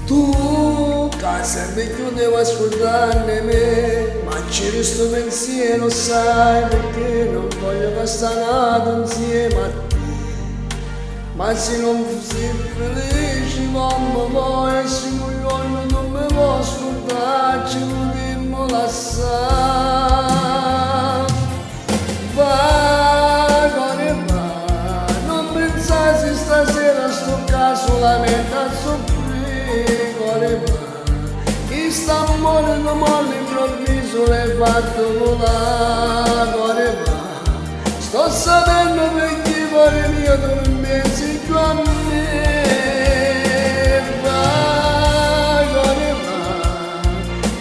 Tu che sempre chiudevo a ascoltarne me, ma c'è sto pensiero, sai, perché non voglio che sta nato insieme a te. Ma se non fossi felice come vuoi, se un giorno non mi può ascoltare, ci potremmo lasciare. Va, cuore va, non pensare stasera sto caso solamente a soffrire, cuore va. Chi sta morendo molle improvviso l'hai fatto volare, cuore va. Sto sapendo perché cuore mio tu non pensi più a me. Va, cuore va.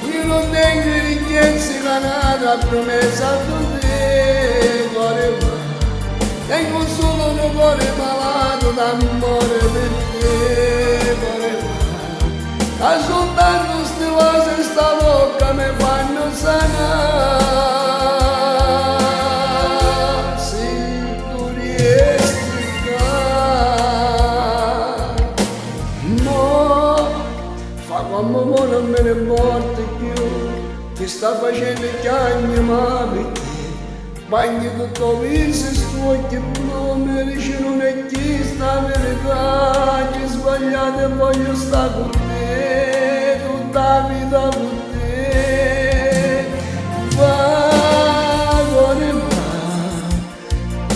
Io non tengo ricchezze canata promessa a te, cuore va. Tengo solo un cuore malato d'amore per te, cuore va. Ma soltanto ste cose sta bocca mi fanno sanare. Se tu riesci mo, fa come mo non me ne importa più, ti sta facendo chiagni ma perché bagni tutto viso e stuocchi non mi dice non è chi sta verità, che sbagliate e voglio sta con te, tutta la vita con te. Va, cuore va,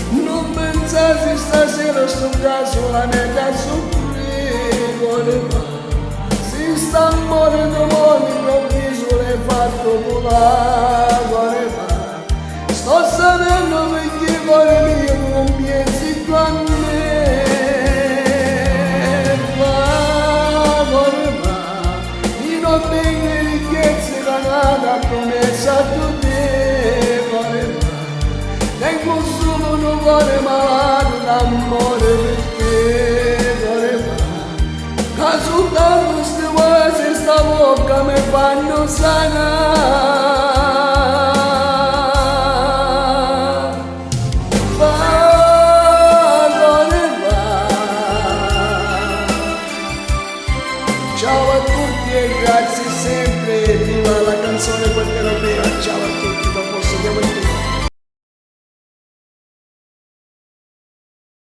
non pensate stasera sto caso la nega a soffrire, cuore va. Si sta morendo molle improvviso l'hai fatto volare, cuore va. Sto sapendo perché cuore mio non pensi più a me. Va, cuore va, io non tengo ricchezze canata promessa a te, cuore va. Tengo solo un cuore malato d'amore per te, cuore va. Che soltanto ste cose sta bocca mi fanno sanare.